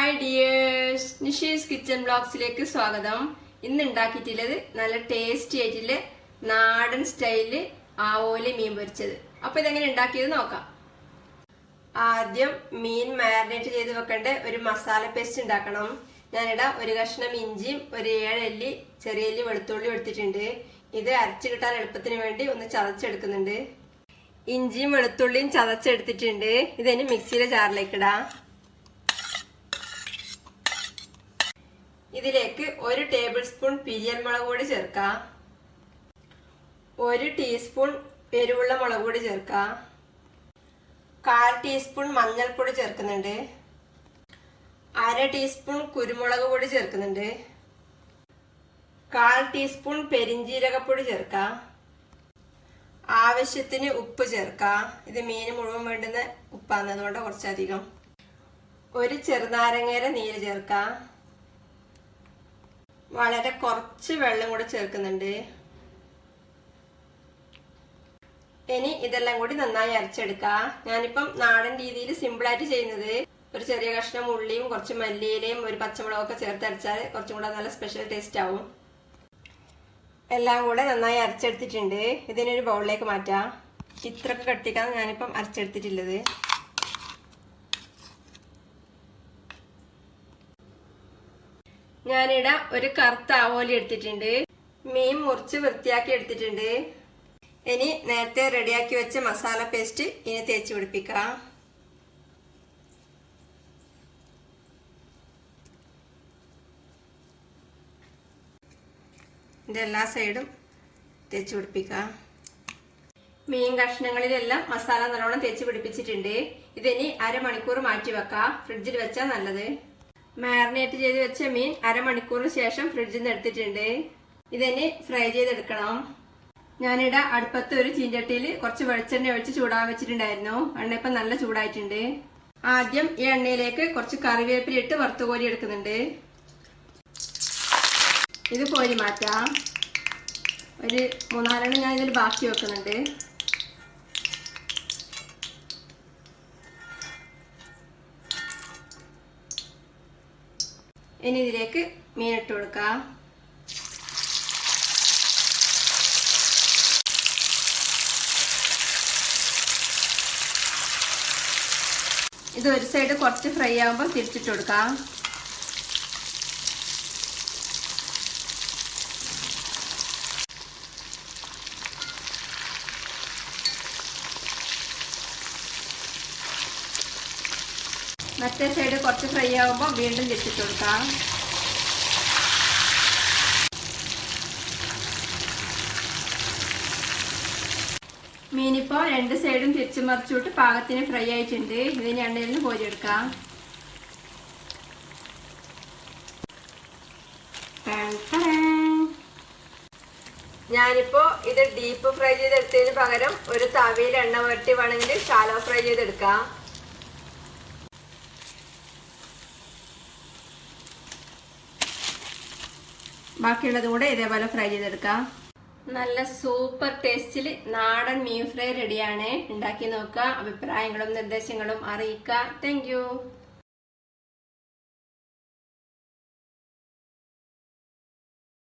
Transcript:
Hi dears, Nishi's Kitchen Vlogs like swagatham. ഇന്ന് ഉണ്ടാക്കിയിട്ടുള്ളത് നല്ല ടേസ്റ്റി ആയിട്ടുള്ള നാടൻ സ്റ്റൈലില് ആവോലി മീൻ പൊരിച്ചത്. അപ്പോൾ ഇതെങ്ങനെ ഉണ്ടാക്കിയത് നോക്കാം. ആദ്യം മീൻ മാരിനേറ്റ് ചെയ്ത് വെക്കേണ്ട ഒരു മസാല പേസ്റ്റ് ഉണ്ടാക്കണം. ഞാനിവിടെ ഒരു കഷ്ണം ഇഞ്ചിയും ഒരു 7 അല്ലി ചെറിയ അല്ലി വെളുത്തുള്ളി എടുത്തിട്ടുണ്ട്. ഇത് അരച്ചു കിട്ടാൻ എളുപ്പത്തിന് വേണ്ടി ഒന്ന് ചതച്ചെടുക്കുന്നുണ്ട്. ഇഞ്ചിയും വെളുത്തുള്ളിയും ചതച്ചെടുത്തിട്ടുണ്ട്. ഇതിനി മിക്സിയിലെ ജാറിലേക്ക് ഇടാം. ഇതിലേക്ക് 1 ടേബിൾ സ്പൂൺ പിരിയൽ മുളക് പൊടി ചേർക്കാം. 1 ടീസ്പൂൺ എരിവുള്ള മുളക് പൊടി ചേർക്കാം. 1/4 ടീസ്പൂൺ മഞ്ഞൾപ്പൊടി ചേർക്കുന്നുണ്ട്. 1/2 ടീസ്പൂൺ കുരുമുളക് പൊടി ചേർക്കുന്നുണ്ട്. 1/4 ടീസ്പൂൺ പെരിഞ്ജീരകപ്പൊടി ചേർക്കാം. ആവശ്യത്തിന് ഉപ്പ് ചേർക്കാം. ഇത് മീൻ മുഴുവൻ വേണ്ടുന്ന ഉപ്പാണ്, അതുകൊണ്ട് കുറച്ചധികം. 1 ചെറുനാരങ്ങയുടെ നീര് ചേർക്കാം. വളരെ കുറച്ച് വെള്ളം കൂടി ചേർക്കുന്നുണ്ട്. ഇനി ഇതെല്ലാം കൂടി നന്നായി അരച്ചെടുക്കാം. ഞാനിപ്പം നാടൻ രീതിയിൽ സിമ്പിൾ ആയിട്ട് ചെയ്യുന്നത് ഒരു ചെറിയ കഷ്ണം ഉള്ളിയും കുറച്ച് മല്ലിയിലയും ഒരു പച്ചമുളകൊക്കെ ചേർത്ത് അരച്ചാൽ കുറച്ചും കൂടെ നല്ല സ്പെഷ്യൽ ടേസ്റ്റ് ആവും. എല്ലാം കൂടെ നന്നായി അരച്ചെടുത്തിട്ടുണ്ട്. ഇതിനൊരു ബൗളിലേക്ക് മാറ്റാം. ഇത്രയൊക്കെ കട്ടിക്കാണ് ഞാനിപ്പം അരച്ചെടുത്തിട്ടുള്ളത്. ഞാനിവിടെ ഒരു കറുത്ത ആവോലി എടുത്തിട്ടുണ്ട്. മീൻ മുറിച്ച് വൃത്തിയാക്കി എടുത്തിട്ടുണ്ട്. ഇനി നേരത്തെ റെഡിയാക്കി വെച്ച മസാല പേസ്റ്റ് ഇനി തേച്ച് പിടിപ്പിക്കാം. ഇതിന്റെ എല്ലാ സൈഡും തേച്ച് പിടിപ്പിക്കാം. മീൻ കഷ്ണങ്ങളിലെല്ലാം മസാല നല്ലോണം തേച്ച് പിടിപ്പിച്ചിട്ടുണ്ട്. ഇതിനി അരമണിക്കൂർ മാറ്റി വെക്കാം. ഫ്രിഡ്ജിൽ വെച്ചാൽ നല്ലത്. മാരിനേറ്റ് ചെയ്ത് വെച്ച മീൻ അരമണിക്കൂറിന് ശേഷം ഫ്രിഡ്ജിൽ നിന്ന് എടുത്തിട്ടുണ്ട്. ഇതിനി ഫ്രൈ ചെയ്തെടുക്കണം. ഞാനിവിടെ അടുപ്പത്ത് ഒരു ചീഞ്ചട്ടിയിൽ കുറച്ച് വെളിച്ചെണ്ണ ഒഴിച്ച് ചൂടാൻ വെച്ചിട്ടുണ്ടായിരുന്നു. എണ്ണ ഇപ്പം നല്ല ചൂടായിട്ടുണ്ട്. ആദ്യം ഈ എണ്ണയിലേക്ക് കുറച്ച് കറിവേപ്പില ഇട്ട് വറുത്ത് കോരി എടുക്കുന്നുണ്ട്. ഇത് കോരി മാറ്റാം. ഒരു 3-4 ഞാൻ ഇതിൽ ബാക്കി വെക്കുന്നുണ്ട്. ഇനി ഇതിലേക്ക് മീൻ ഇട്ട് കൊടുക്കാം. ഇത് ഒരു സൈഡ് കുറച്ച് ഫ്രൈ ആകുമ്പോൾ തിരിച്ചിട്ട് കൊടുക്കാം. മറ്റേ സൈഡ് കുറച്ച് ഫ്രൈ ആകുമ്പോൾ വീണ്ടും തിരിച്ചിട്ട് കൊടുക്കാം. മീനിപ്പോൾ 2 സൈഡും തിരിച്ചു മറിച്ചിട്ട് പാകത്തിന് ഫ്രൈ ആയിട്ടുണ്ട്. ഇതിന് എണ്ണയിൽ നിന്ന് കോരിയെടുക്കാം. ഞാനിപ്പോ ഇത് ഡീപ്പ് ഫ്രൈ ചെയ്തെടുത്തതിന് പകരം ഒരു തവയിൽ എണ്ണ വരട്ടി വേണമെങ്കിൽ ഷാലോ ഫ്രൈ ചെയ്തെടുക്കാം. ബാക്കിയുള്ളതും കൂടെ ഇതേപോലെ ഫ്രൈ ചെയ്തെടുക്കാം. നല്ല സൂപ്പർ ടേസ്റ്റിൽ നാടൻ മീൻ ഫ്രൈ റെഡിയാണ്. ഉണ്ടാക്കി നോക്കുക. അഭിപ്രായങ്ങളും നിർദ്ദേശങ്ങളും അറിയിക്കുക. Thank you.